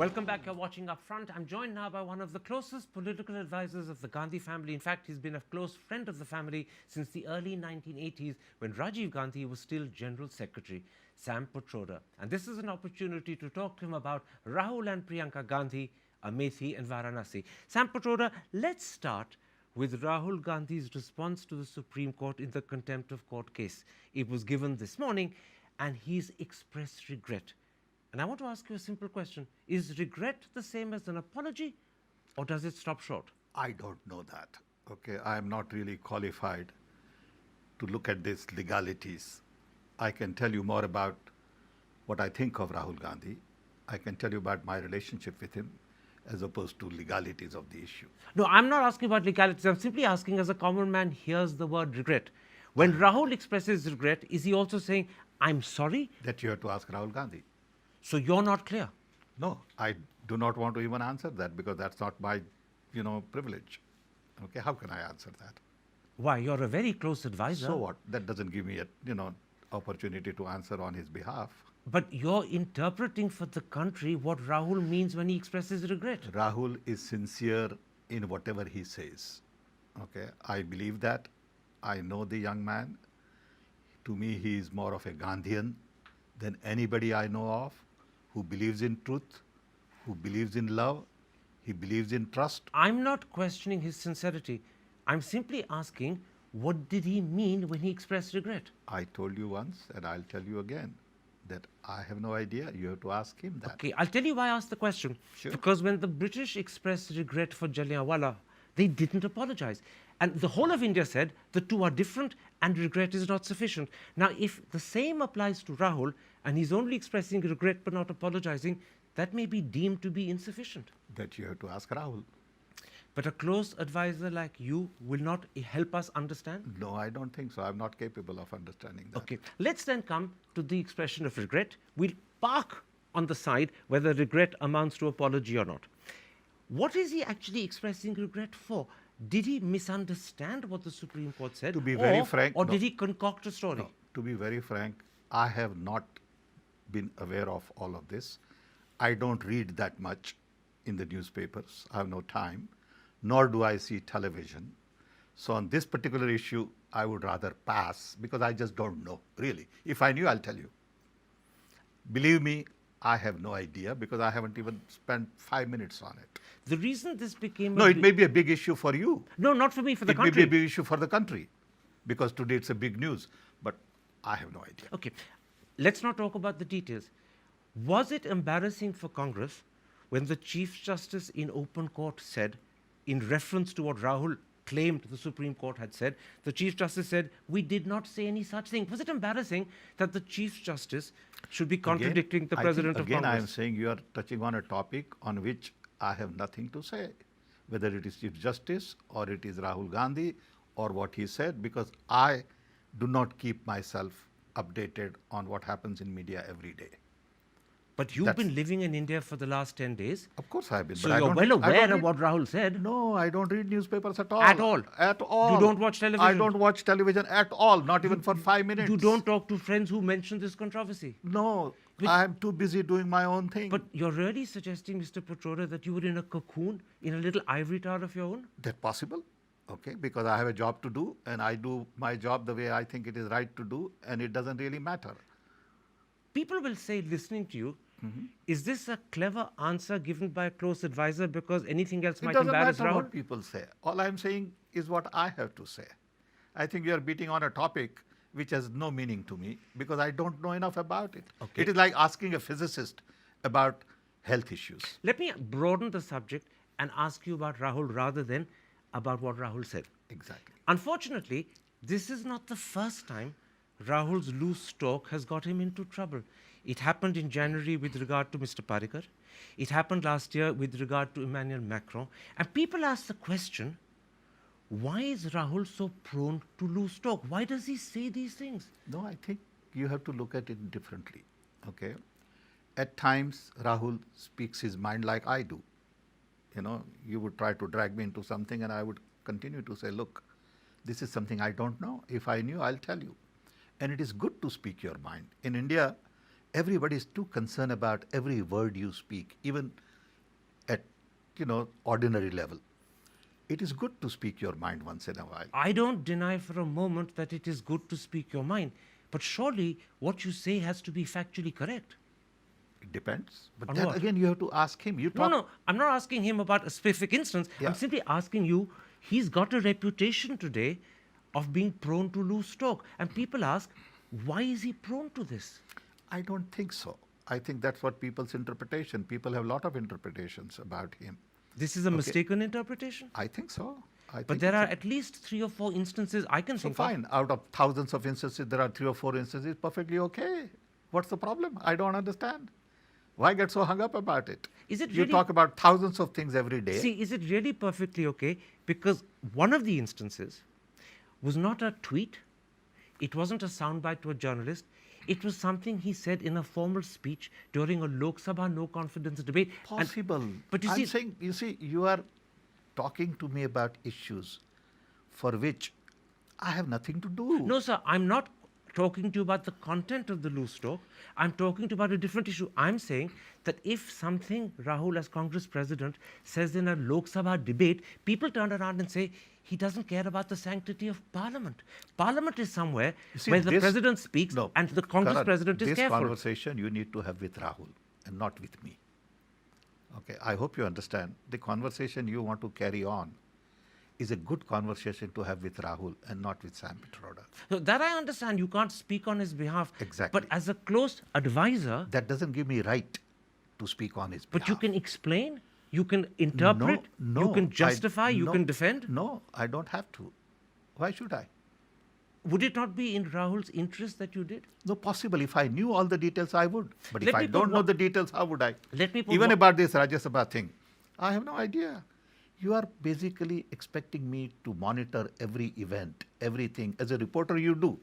Welcome back. You're watching UpFront. I'm joined now by one of the closest political advisors of the Gandhi family. In fact, he's been a close friend of the family since the early 1980s when Rajiv Gandhi was still General Secretary, Sam Pitroda. And this is an opportunity to talk to him about Rahul and Priyanka Gandhi, Amethi and Varanasi. Sam Pitroda, let's start with Rahul Gandhi's response to the Supreme Court in the contempt of court case. It was given this morning and he's expressed regret. And I want to ask you a simple question. Is regret the same as an apology, or does it stop short? I don't know that. Okay, I am not really qualified to look at these legalities. I can tell you more about what I think of Rahul Gandhi. I can tell you about my relationship with him as opposed to legalities of the issue. No, I'm not asking about legalities. I'm simply asking, as a common man hears the word regret. When Rahul expresses regret, is he also saying, I'm sorry? That you have to ask Rahul Gandhi. So you're not clear? No, I do not want to even answer that because that's not my, privilege. Okay, how can I answer that? Why? You're a very close advisor. So what? That doesn't give me a, opportunity to answer on his behalf. But you're interpreting for the country what Rahul means when he expresses regret. Rahul is sincere in whatever he says. Okay, I believe that. I know the young man. To me, he is more of a Gandhian than anybody I know of, who believes in truth, who believes in love, he believes in trust. I'm not questioning his sincerity. I'm simply asking, what did he mean when he expressed regret? I told you once, and I'll tell you again, that I have no idea. You have to ask him that. Okay, I'll tell you why I asked the question. Sure. Because when the British expressed regret for Jallianwala, they didn't apologize. And the whole of India said the two are different and regret is not sufficient. Now, if the same applies to Rahul and he's only expressing regret but not apologizing, that may be deemed to be insufficient. That you have to ask Rahul. But a close advisor like you will not help us understand? No, I don't think so. I'm not capable of understanding that. Okay, let's then come to the expression of regret. We'll park on the side whether regret amounts to apology or not. What is he actually expressing regret for? Did he misunderstand what the Supreme Court said? To be very frank, or no. did he concoct a story? No, to be very frank, I have not been aware of all of this. I don't read that much in the newspapers. I have no time, nor do I see television. So on this particular issue, I would rather pass because I just don't know, really. If I knew, I'll tell you. Believe me, I have no idea because I haven't even spent 5 minutes on it. The reason this became No, it may be a big issue for you. No, not for me, for the It country. may be a big issue for the country because today it's a big news, but I have no idea. Okay, let's not talk about the details. Was it embarrassing for Congress when the Chief Justice in open court said, in reference to what Rahul claimed the Supreme Court had said, the Chief Justice said, we did not say any such thing. Was it embarrassing that the Chief Justice should be contradicting the President of Again, I am Congress? saying you are touching on a topic on which I have nothing to say, whether it is Chief Justice or it is Rahul Gandhi or what he said, because I do not keep myself updated on what happens in media every day. But you've been living in India for the last 10 days. Of course I have been. So but I you're don't well read- I aware don't of what Rahul said. No, I don't read newspapers at all. At all? At all. You don't watch television? I don't watch television at all, not even for 5 minutes. You don't talk to friends who mention this controversy. No, But- I am too busy doing my own thing. But you're really suggesting, Mr. Pitroda, that you were in a cocoon, in a little ivory tower of your own? That possible, okay, because I have a job to do and I do my job the way I think it is right to do, and it doesn't really matter. People will say, listening to you, is this a clever answer given by a close advisor because anything else It might doesn't embarrass matter Rahul? what people say. All I'm saying is what I have to say. I think you are beating on a topic which has no meaning to me because I don't know enough about it. Okay. It is like asking a physicist about health issues. Let me broaden the subject and ask you about Rahul rather than about what Rahul said. Exactly. Unfortunately, this is not the first time Rahul's loose talk has got him into trouble. It happened in January with regard to Mr. Parikar. It happened last year with regard to Emmanuel Macron. And people ask the question, why is Rahul so prone to loose talk? Why does he say these things? No, I think you have to look at it differently, okay? At times, Rahul speaks his mind like I do. You would try to drag me into something and I would continue to say, look, this is something I don't know. If I knew, I'll tell you. And it is good to speak your mind. In India, everybody is too concerned about every word you speak. Even ordinary level. It is good to speak your mind once in a while. I don't deny for a moment that it is good to speak your mind, but surely what you say has to be factually correct. It depends. But On then what? again, you have to ask him. No, I'm not asking him about a specific instance. Yeah. I'm simply asking you, he's got a reputation today of being prone to loose talk. And people ask, why is he prone to this? I don't think so. I think that's what people's interpretation. People have a lot of interpretations about him. This is a mistaken interpretation? I think so. But there are at least 3 or 4 instances I can So think of. fine. Out of thousands of instances, there are 3 or 4 instances. Perfectly okay. What's the problem? I don't understand. Why get so hung up about it? Is it You really- talk about thousands of things every day. See, is it really perfectly okay? Because one of the instances was not a tweet, it wasn't a soundbite to a journalist, it was something he said in a formal speech during a Lok Sabha no confidence debate. And- Possible. but you I'm see, saying, you are talking to me about issues for which I have nothing to do. no, sir, I'm not talking to you about the content of the loose talk. I'm talking to you about a different issue. I'm saying that if something Rahul, as Congress president, says in a Lok Sabha debate, people turn around and say he doesn't care about the sanctity of Parliament. Parliament is somewhere You see, where the this- president speaks No, and the Congress Karan, president is this careful. conversation you need to have with Rahul and not with me. Okay, I hope you understand. The conversation you want to carry on is a good conversation to have with Rahul and not with Sam Pitroda. So that I understand. You can't speak on his behalf. Exactly. But as a close advisor, That doesn't give me right to speak on his behalf. but you can explain, you can interpret, no, you can justify, you no, can defend. No, I don't have to. Why should I? Would it not be in Rahul's interest that you did? No, possible. If I knew all the details, I would. But Let if I me put don't know one- the details, how would I? Let me put Even one- about this Rajya Sabha thing, I have no idea. You are basically expecting me to monitor every event, everything. As a reporter, you do.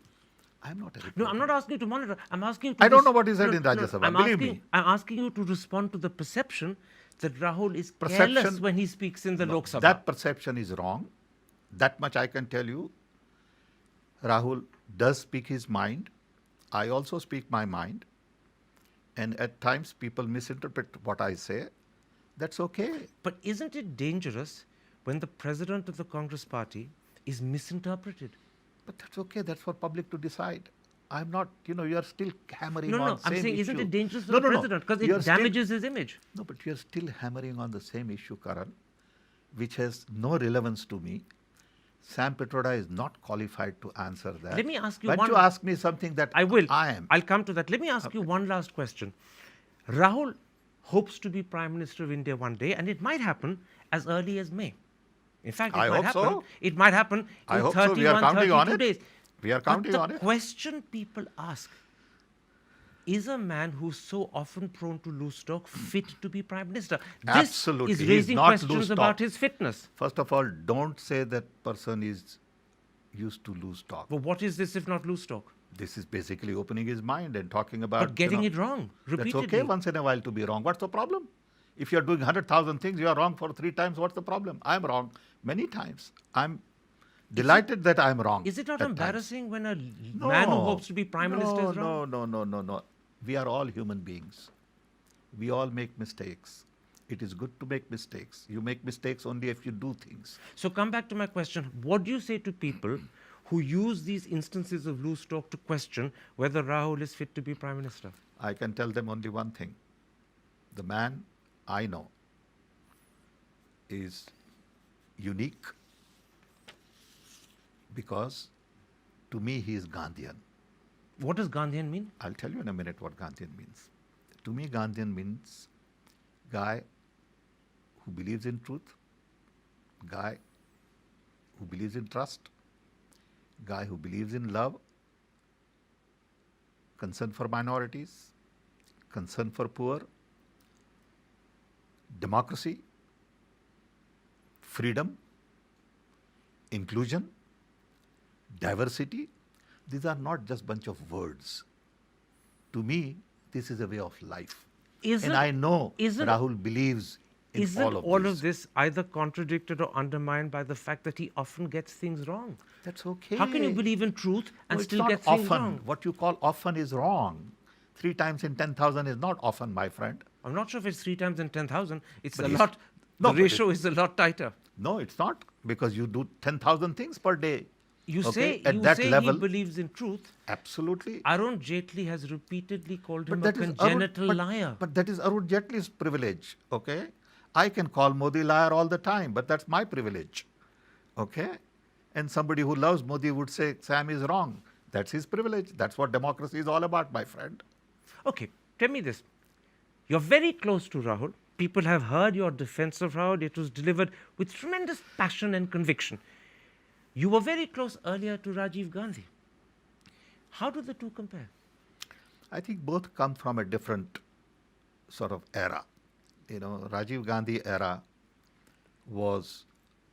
I'm not a reporter. No, I'm not asking you to monitor. I'm asking you to I don't know what he said in Rajya Sabha, I'm believe asking, me. I'm asking you to respond to the perception that Rahul is Perception- careless when he speaks in the No, Lok Sabha. that perception is wrong. That much I can tell you. Rahul does speak his mind. I also speak my mind. And at times people misinterpret what I say. That's okay. But isn't it dangerous when the president of the Congress party is misinterpreted? But that's okay. That's for public to decide. I'm not, you are still hammering No, on no, I'm same saying, issue. isn't it dangerous for No, the no, no. president? Because You it are still- damages his image. No, but you're still hammering on the same issue, Karan, which has no relevance to me. Sam Pitroda is not qualified to answer that. Let me ask you Why don't one- you ask me something that I will. I am? I'll come to that. Let me ask you one last question. Rahul hopes to be Prime Minister of India one day, and it might happen as early as May. In fact, it I might hope happen. so. It might happen in I hope 31, so. We are counting on 32 it. days. We are counting but on the it. question people ask, is a man who's so often prone to loose talk fit to be Prime Minister? Absolutely. This is He is raising not questions loose about talk. his fitness. First of all, don't say that person is used to loose talk. But what is this if not loose talk? This is basically opening his mind and talking about. But getting it wrong repeatedly. That's okay once in a while to be wrong. What's the problem? If you're doing 100,000 things, you are wrong for 3 times. What's the problem? I'm wrong many times. I'm delighted that I'm wrong. Is it not at times. embarrassing when a man who No. hopes to be Prime Minister is wrong? No. We are all human beings. We all make mistakes. It is good to make mistakes. You make mistakes only if you do things. So come back to my question. What do you say to people who use these instances of loose talk to question whether Rahul is fit to be Prime Minister? I can tell them only one thing. The man I know is unique because to me he is Gandhian. What does Gandhian mean? I'll tell you in a minute what Gandhian means. To me, Gandhian means guy who believes in truth, guy who believes in trust, guy who believes in love, concern for minorities, concern for poor, democracy, freedom, inclusion, diversity. These are not just bunch of words. To me, this is a way of life. Isn't- and I know isn't- Rahul believes in Isn't all of this either contradicted or undermined by the fact that he often gets things wrong? That's okay. How can you believe in truth and No, it's still not get things often. wrong? What you call often is wrong. 3 times in 10,000 is not often, my friend. I'm not sure if it's 3 times in 10,000. It's But a he's- lot. No, The but ratio is a lot tighter. no, it's not, because you do 10,000 things per day. You Okay, say, at that he level, believes in truth. absolutely. Arun Jaitley has repeatedly called him But a that is congenital liar. But that is Arun Jaitley's privilege. Okay, I can call Modi liar all the time, but that's my privilege. Okay, and somebody who loves Modi would say Sam is wrong. That's his privilege. That's what democracy is all about, my friend. Okay, tell me this. You're very close to Rahul. People have heard your defense of Rahul. It was delivered with tremendous passion and conviction. You were very close earlier to Rajiv Gandhi. How do the two compare? I think both come from a different sort of era. You know, Rajiv Gandhi era was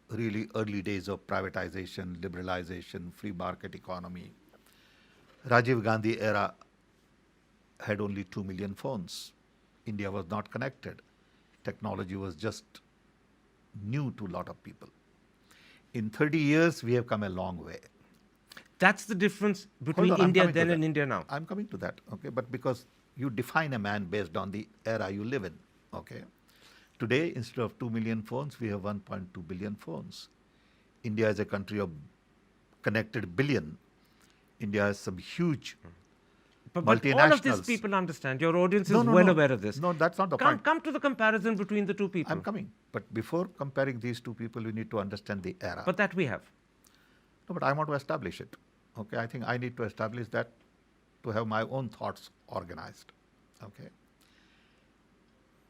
really early days of privatization, liberalization, free market economy. Rajiv Gandhi era had only 2 million phones. India was not connected. Technology was just new to a lot of people. In 30 years, we have come a long way. That's the difference between Hold on, I'm India coming to then that. and India now. I'm coming to that, okay? But because you define a man based on the era you live in, okay? Today, instead of 2 million phones, we have 1.2 billion phones. India is a country of connected billion. India has some huge But all of these multinationals. people understand. Your audience is No, no, well no. aware of this. No, that's not the Come, point. come to the comparison between the two people. I'm coming. But before comparing these two people, we need to understand the era. But that we have. No, but I want to establish it. Okay, I think I need to establish that to have my own thoughts organized. Okay.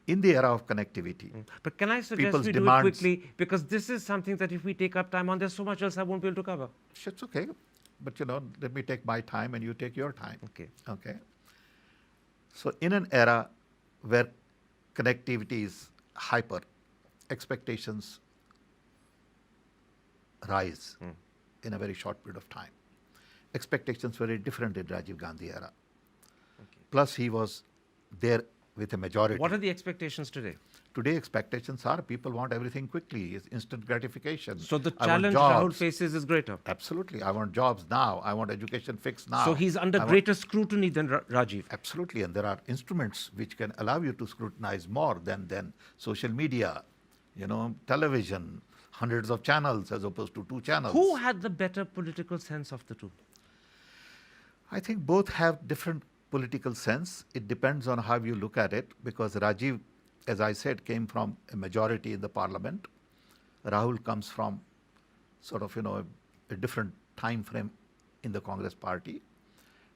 In the era of connectivity, But can I suggest People's we do it demands- quickly? Because this is something that if we take up time on, there's so much else I won't be able to cover. it's okay. But you know, let me take my time and you take your time. Okay. Okay. So in an era where connectivity is hyper, expectations rise in a very short period of time. Expectations were very different in Rajiv Gandhi era. Plus he was there with a majority. What are the expectations today? Today expectations are people want everything quickly, it's instant gratification. So the I want challenge Rahul jobs. faces is greater. Absolutely. I want jobs now. I want education fixed now. So he's under I want- greater scrutiny than Rajiv. Absolutely, and there are instruments which can allow you to scrutinize more than social media, you know, television, hundreds of channels as opposed to 2 channels. Who had the better political sense of the two? I think both have different political sense. It depends on how you look at it, because Rajiv, as I said, came from a majority in the parliament. Rahul comes from sort of, you know, a different time frame in the Congress party.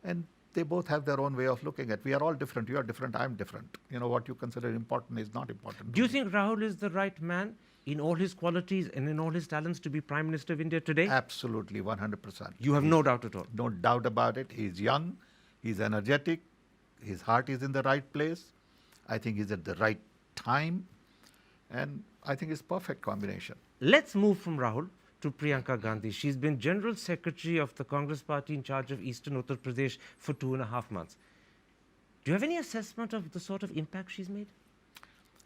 And they both have their own way of looking at. We are all different. You are different. I'm different. You know, what you consider important is not important. Do you think Rahul is the right man in all his qualities and in all his talents to be Prime Minister of India today? Absolutely, 100%. You have no doubt at all. No doubt about it. He's young. He's energetic. His heart is in the right place. I think he's at the right time. And I think it's perfect combination. Let's move from Rahul to Priyanka Gandhi. She's been General Secretary of the Congress Party in charge of Eastern Uttar Pradesh for 2.5 months. Do you have any assessment of the sort of impact she's made?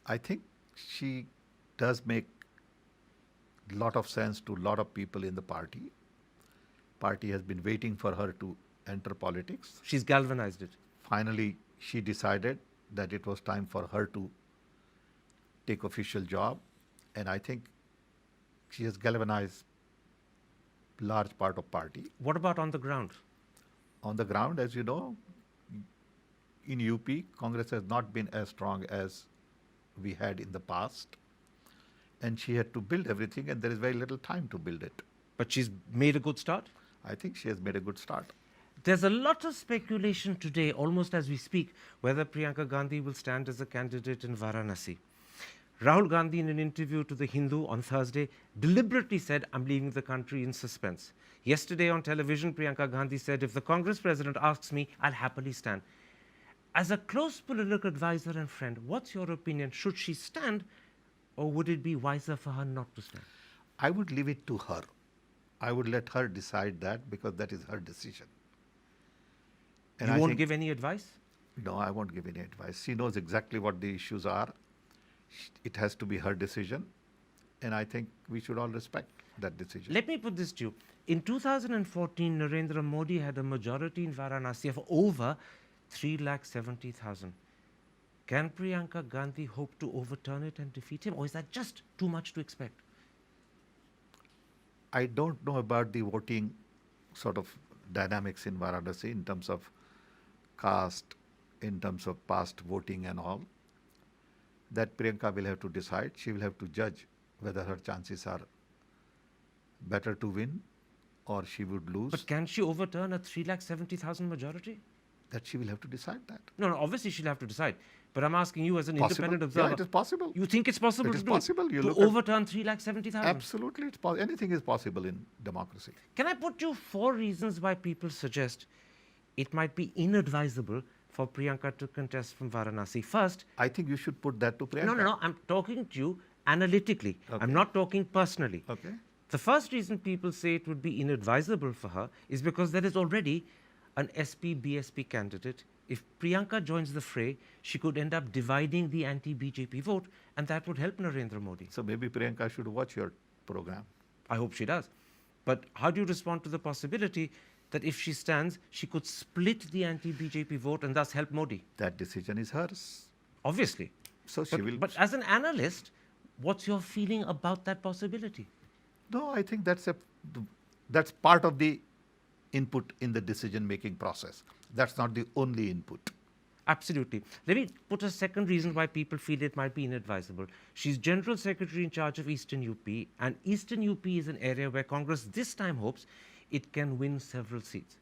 I think she does make a lot of sense to a lot of people in the party. Party has been waiting for her to enter politics. She's galvanized it. Finally, she decided that it was time for her to take official job. And I think she has galvanized large part of party. What about on the ground? On the ground, as you know, in UP, Congress has not been as strong as we had in the past. And she had to build everything, and there is very little time to build it. But she's made a good start? I think she has made a good start. There's a lot of speculation today, almost as we speak, whether Priyanka Gandhi will stand as a candidate in Varanasi. Rahul Gandhi, in an interview to The Hindu on Thursday, deliberately said, "I'm leaving the country in suspense." Yesterday on television, Priyanka Gandhi said, "If the Congress president asks me, I'll happily stand." As a close political advisor and friend, what's your opinion? Should she stand, or would it be wiser for her not to stand? I would leave it to her. I would let her decide that, because that is her decision. And You I won't think- give any advice? No, I won't give any advice. She knows exactly what the issues are. It has to be her decision. And I think we should all respect that decision. Let me put this to you. In 2014, Narendra Modi had a majority in Varanasi of over 370,000. Can Priyanka Gandhi hope to overturn it and defeat him, or is that just too much to expect? I don't know about the voting sort of dynamics in Varanasi in terms of caste, in terms of past voting and all. That Priyanka will have to decide. She will have to judge whether her chances are better to win or she would lose. But can she overturn a 370,000 majority? That she will have to decide that. No, obviously she'll have to decide. But I'm asking you as an Possible. independent observer. Yeah, it is possible. You think it's possible It to is do possible. You to look at- overturn 370,000? Absolutely, it's anything is possible in democracy. Can I put you 4 reasons why people suggest it might be inadvisable for Priyanka to contest from Varanasi? First, I think you should put that to Priyanka. no, I'm talking to you analytically. Okay. I'm not talking personally. Okay. The first reason people say it would be inadvisable for her is because there is already an SP-BSP candidate. If Priyanka joins the fray, she could end up dividing the anti-BJP vote, and that would help Narendra Modi. So maybe Priyanka should watch your program. I hope she does. But how do you respond to the possibility that if she stands, she could split the anti-BJP vote and thus help Modi? That decision is hers. Obviously. So she will. But as an analyst, what's your feeling about that possibility? No, I think that's part of the input in the decision-making process. That's not the only input. Absolutely. Let me put a second reason why people feel it might be inadvisable. She's General Secretary in charge of Eastern UP, and Eastern UP is an area where Congress this time hopes it can win several seats.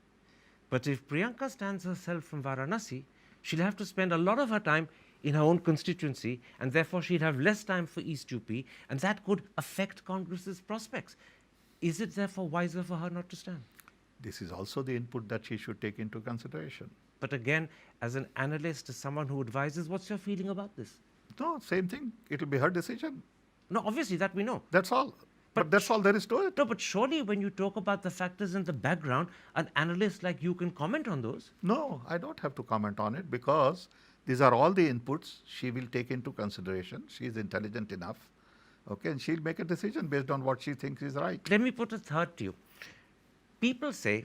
But if Priyanka stands herself from Varanasi, she'll have to spend a lot of her time in her own constituency, and therefore she'll have less time for East UP, and that could affect Congress's prospects. Is it therefore wiser for her not to stand? This is also the input that she should take into consideration. But again, as an analyst, as someone who advises, what's your feeling about this? No, same thing. It will be her decision. No, obviously, that we know. That's all. But that's all there is to it. No, but surely when you talk about the factors in the background, an analyst like you can comment on those. No, I don't have to comment on it because these are all the inputs she will take into consideration. She is intelligent enough. Okay, and she'll make a decision based on what she thinks is right. Let me put a third to you. People say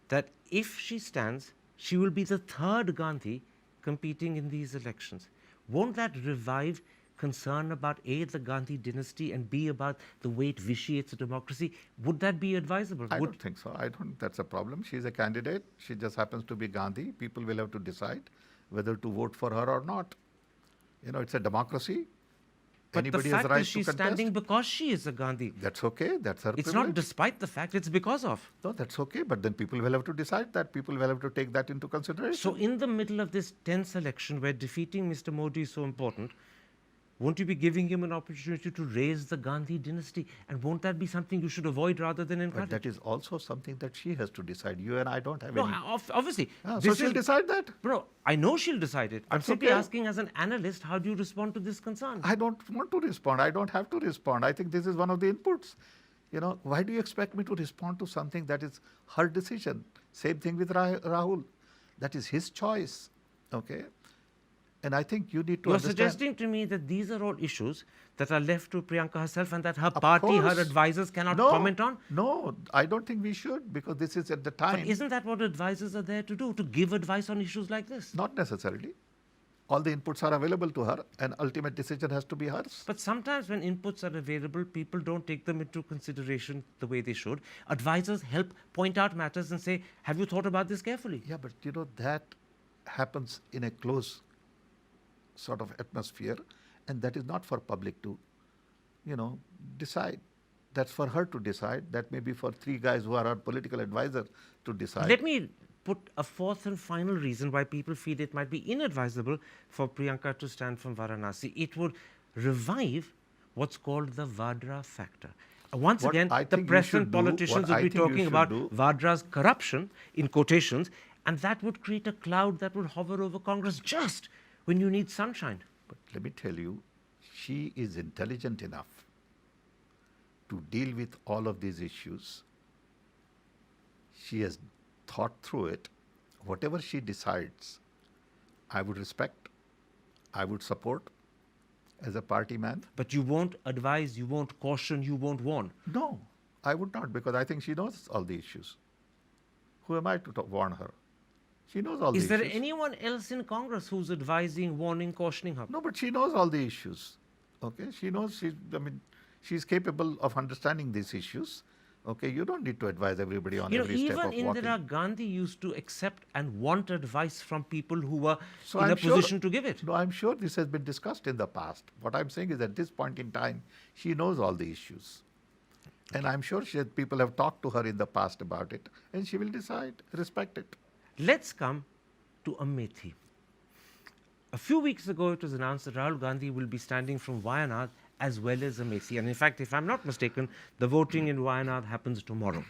that if she stands, she will be the third Gandhi competing in these elections. Won't that revive concern about A, the Gandhi dynasty, and B, about the way it vitiates a democracy? Would that be advisable? I don't think so. I don't think that's a problem. She's a candidate. She just happens to be Gandhi. People will have to decide whether to vote for her or not. You know, it's a democracy. But Anybody the has fact a right is she's to contest. standing because she is a Gandhi. That's okay. That's her It's privilege. not despite the fact, it's because of. No, that's okay. But then people will have to decide that. People will have to take that into consideration. So in the middle of this tense election where defeating Mr. Modi is so important, won't you be giving him an opportunity to raise the Gandhi dynasty? And won't that be something you should avoid rather than encourage? But that is also something that she has to decide. You and I don't have No, any. obviously. So this she'll is- decide that. Bro, I know she'll decide it. I'm That's simply okay. asking as an analyst, how do you respond to this concern? I don't want to respond. I don't have to respond. I think this is one of the inputs. You know, why do you expect me to respond to something that is her decision? Same thing with Rahul. That is his choice. Okay? And I think you need to You're understand. suggesting to me that these are all issues that are left to Priyanka herself and that her party, her course. advisors cannot No, comment on? No, I don't think we should because this is at the time. But isn't that what advisors are there to do? To give advice on issues like this? Not necessarily. All the inputs are available to her and ultimate decision has to be hers. But sometimes when inputs are available, people don't take them into consideration the way they should. Advisors help point out matters and say, have you thought about this carefully? Yeah, but you know, that happens in a close sort of atmosphere, and that is not for public to, you know, decide. That's for her to decide. That may be for 3 guys who are her political advisor to decide. Let me put a fourth and final reason why people feel it might be inadvisable for Priyanka to stand from Varanasi. It would revive what's called the Vadra factor. Once What again, I the think you press should and do- politicians what I would be think you talking should about do- Vadra's corruption, in quotations, and that would create a cloud that would hover over Congress just when you need sunshine. But let me tell you, she is intelligent enough to deal with all of these issues. She has thought through it. Whatever she decides, I would respect, I would support as a party man. But you won't advise, you won't caution, you won't warn. No, I would not because I think she knows all the issues. Who am I to warn her? She knows all Is the there issues. anyone else in Congress who's advising, warning, cautioning her? No, but she knows all the issues. Okay, she knows. She's capable of understanding these issues. Okay, you don't need to advise everybody on You know, every step even of walking. Indira Gandhi used to accept and want advice from people who were So in I'm a sure, position to give it. No, I'm sure this has been discussed in the past. What I'm saying is at this point in time, she knows all the issues. And I'm sure people have talked to her in the past about it, and she will decide, respect it. Let's come to Amethi. A few weeks ago, it was announced that Rahul Gandhi will be standing from Wayanad as well as Amethi. And in fact, if I'm not mistaken, the voting in Wayanad happens tomorrow.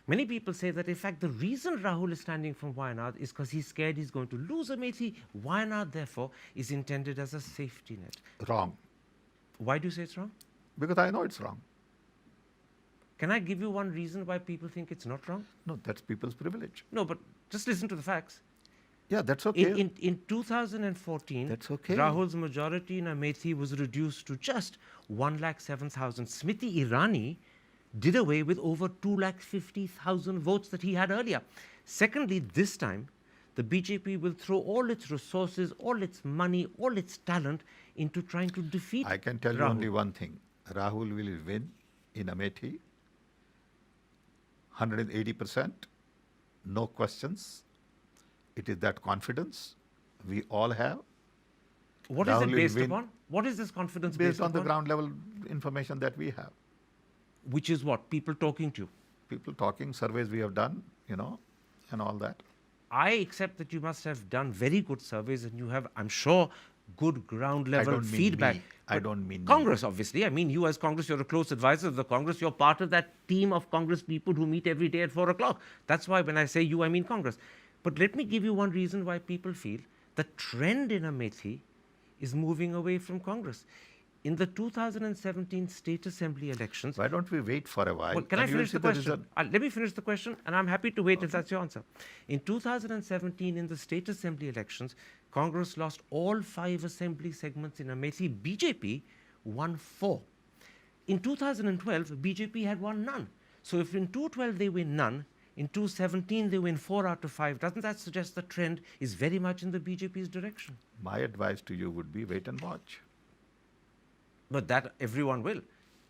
Many people say that, in fact, the reason Rahul is standing from Wayanad is because he's scared he's going to lose Amethi. Wayanad, therefore, is intended as a safety net. Wrong. Why do you say it's wrong? Because I know it's wrong. Can I give you one reason why people think it's not wrong? No, that's people's privilege. No, but just listen to the facts. Yeah, that's okay. In 2014, That's okay. Rahul's majority in Amethi was reduced to just 107,000. Smriti Irani did away with over 250,000 votes that he had earlier. Secondly, this time, the BJP will throw all its resources, all its money, all its talent into trying to defeat I can tell you Rahul. only one thing. Rahul will win in Amethi, 180%, no questions. It is that confidence we all have. What is Rahul it will based win upon? What is this confidence based on the upon? ground level information that we have. Which is what? People talking to you. People talking, surveys we have done, and all that. I accept that you must have done very good surveys and you have, I'm sure, good ground level don't mean feedback. me. I But don't mean me. Congress, obviously. I mean, you as Congress, you're a close advisor of the Congress. You're part of that team of Congress people who meet every day at 4 o'clock. That's why when I say you, I mean Congress. But let me give you one reason why people feel the trend in Amethi is moving away from Congress. In the 2017 State Assembly elections, Why don't we wait for a while? well, can I and you will finish see the question? result? Let me finish the question, and I'm happy to wait if that's your answer. In 2017, in the State Assembly elections, Congress lost all 5 assembly segments in Amethi. BJP won 4. In 2012, BJP had won none. So if in 2012 they win none, in 2017 they win 4 out of 5. Doesn't that suggest the trend is very much in the BJP's direction? My advice to you would be wait and watch. But that everyone will.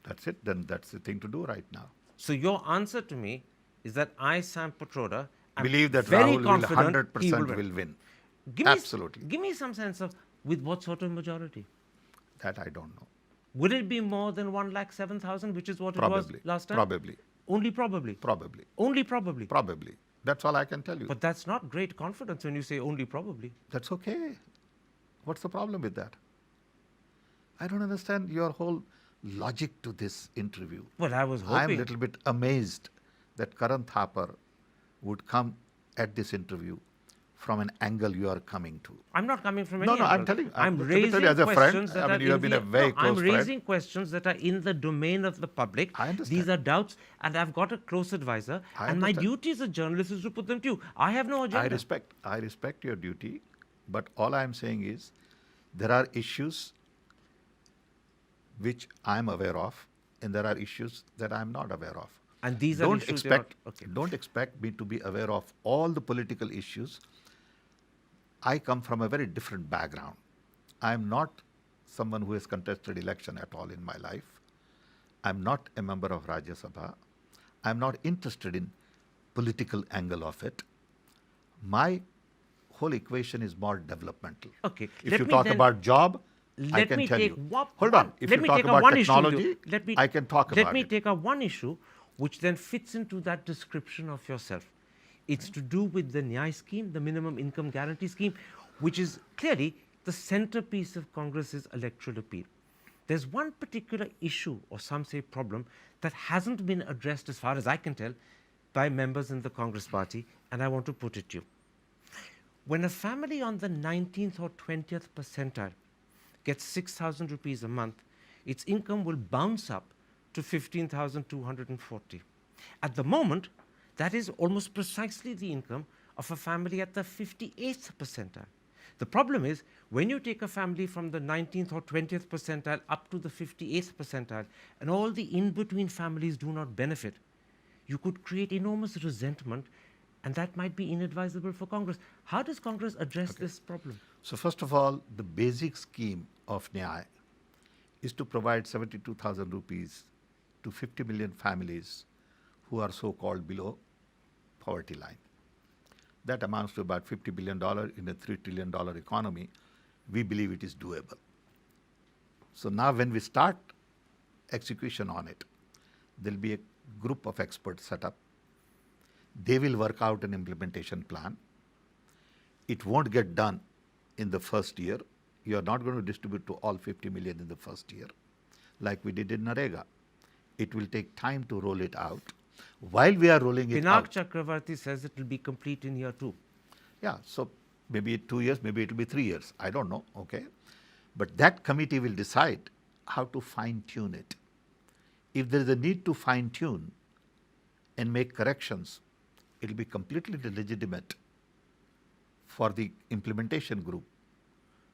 That's it. Then that's the thing to do right now. So your answer to me is that I, Sam Pitroda, am Believe that very Rahul will confident 100% he will will win. Give me Absolutely. Give me some sense of with what sort of majority. That I don't know. Would it be more than 107,000, which is what it was Probably. last time? Probably. Only probably. Probably. Only probably. Probably. That's all I can tell you. But that's not great confidence when you say only probably. That's okay. What's the problem with that? I don't understand your whole logic to this interview. Well, I was I'm hoping. a little bit amazed that Karan Thapar would come at this interview from an angle you are coming to. I'm not coming from No, any no, I'm angle. telling you, I'm let me raising tell you as a friend, questions that I mean, are you have in been the, a very no, close I'm friend. raising questions that are in the domain of the public. I understand. These are doubts, and I've got a close advisor, I and my understand. duty as a journalist is to put them to you. I have no agenda. I respect your duty, but all I'm saying is there are issues which I'm aware of, and there are issues that I'm not aware of. And these are Don't issues you're not- expect okay. don't expect me to be aware of all the political issues. I come from a very different background. I'm not someone who has contested election at all in my life. I'm not a member of Rajya Sabha. I'm not interested in political angle of it. My whole equation is more developmental. Okay, If let you me talk then- about job, I Let can me tell take you. one- Hold one- on. If let you me talk take up about one issue with you. technology, Let me- I can talk Let about me it. take up one issue which then fits into that description of yourself. It's to do with the Nyay scheme, the minimum income guarantee scheme, which is clearly the centerpiece of Congress's electoral appeal. There's one particular issue, or some say problem, that hasn't been addressed, as far as I can tell, by members in the Congress party, and I want to put it to you. When a family on the 19th or 20th percentile gets 6,000 rupees a month, its income will bounce up to 15,240. At the moment, that is almost precisely the income of a family at the 58th percentile. The problem is, when you take a family from the 19th or 20th percentile up to the 58th percentile, and all the in-between families do not benefit, you could create enormous resentment and that might be inadvisable for Congress. How does Congress address this problem? So first of all, the basic scheme of Nyaya is to provide 72,000 rupees to 50 million families who are so-called below poverty line. That amounts to about $50 billion in a $3 trillion economy. We believe it is doable. So now when we start execution on it, there will be a group of experts set up. They will work out an implementation plan. It won't get done in the first year. You are not going to distribute to all 50 million in the first year, like we did in Narega. It will take time to roll it out. While we are rolling it out, Chakravarti says it will be complete in year 2. Yeah, so maybe 2 years, maybe it will be 3 years. I don't know, okay? But that committee will decide how to fine-tune it. If there is a need to fine-tune and make corrections, it will be completely legitimate for the implementation group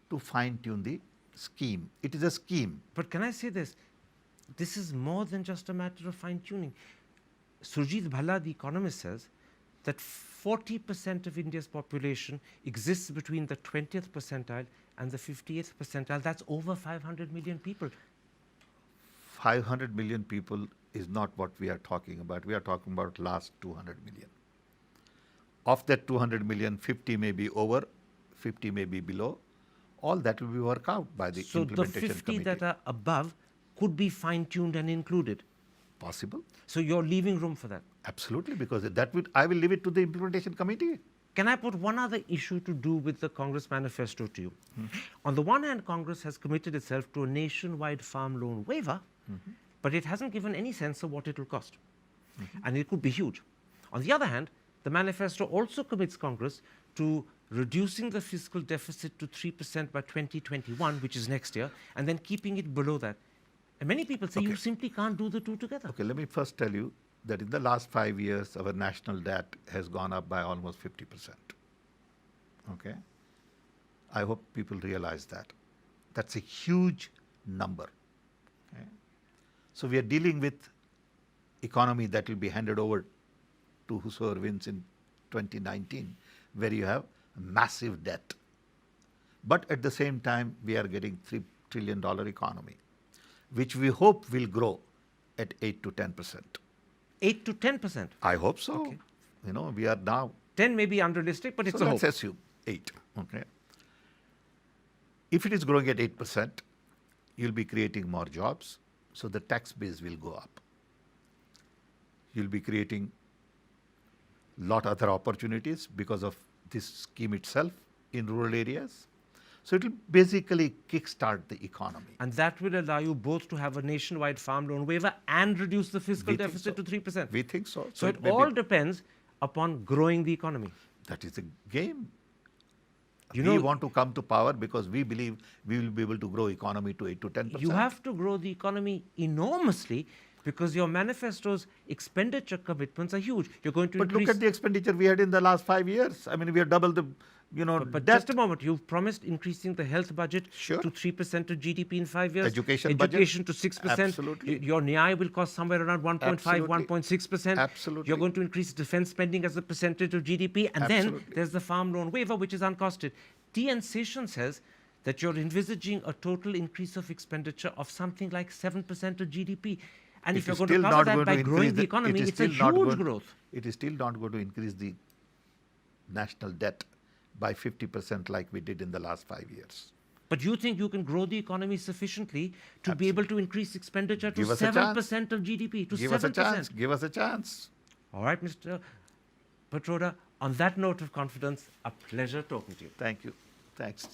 to fine-tune the scheme. It is a scheme. But can I say this? This is more than just a matter of fine-tuning. Surjit Bhalla, the economist, says that 40% of India's population exists between the 20th percentile and the 50th percentile. That's over 500 million people. 500 million people is not what we are talking about. We are talking about last 200 million. Of that 200 million, 50 may be over, 50 may be below. All that will be worked out by the implementation So the 50 committee. that are above could be fine-tuned and included. Possible. So you're leaving room for that. Absolutely, because I will leave it to the implementation committee. Can I put one other issue to do with the Congress manifesto to you? On the one hand, Congress has committed itself to a nationwide farm loan waiver, but it hasn't given any sense of what it will cost. And it could be huge. On the other hand, the manifesto also commits Congress to reducing the fiscal deficit to 3% by 2021, which is next year, and then keeping it below that. And many people say you simply can't do the two together. Okay, let me first tell you that in the last 5 years, our national debt has gone up by almost 50%. Okay? I hope people realize that. That's a huge number. Okay? So we are dealing with economy that will be handed over to whosoever wins in 2019, where you have massive debt. But at the same time, we are getting $3 trillion economy, which we hope will grow at 8 to 10%. 8 to 10%? I hope so. Okay. You know, we are now... 10 may be unrealistic, but it's a hope. Let's assume 8. Okay. If it is growing at 8%, you'll be creating more jobs, so the tax base will go up. You'll be creating lot other opportunities because of this scheme itself in rural areas. So it will basically kickstart the economy. And that will allow you both to have a nationwide farm loan waiver and reduce the fiscal deficit to 3%. We think so. So it all depends upon growing the economy. That is the game. We want to come to power because we believe we will be able to grow economy to 8 to 10%. You have to grow the economy enormously because your manifesto's expenditure commitments are huge. You're going to But look at the expenditure we had in the last 5 years. I mean, we have doubled the, But debt. just a moment, you've promised increasing the health budget Sure. to 3% of GDP in 5 years. Education budget. to 6%. Absolutely. Your Nyaya will cost somewhere around 1.5, Absolutely. 1.6%. Absolutely. You're going to increase defense spending as a percentage of GDP. And then Absolutely. there's the farm loan waiver, which is uncosted. T.N. Session says that you're envisaging a total increase of expenditure of something like 7% of GDP. And if you're going to cover that by growing the economy, it's a huge growth. It is still not going to increase the national debt by 50% like we did in the last 5 years. But you think you can grow the economy sufficiently to be able to increase expenditure to Give us a 7% of GDP, to Give 7%? us a chance. Give us a chance. All right, Mr. Pitroda, on that note of confidence, a pleasure talking to you. Thank you. Thanks.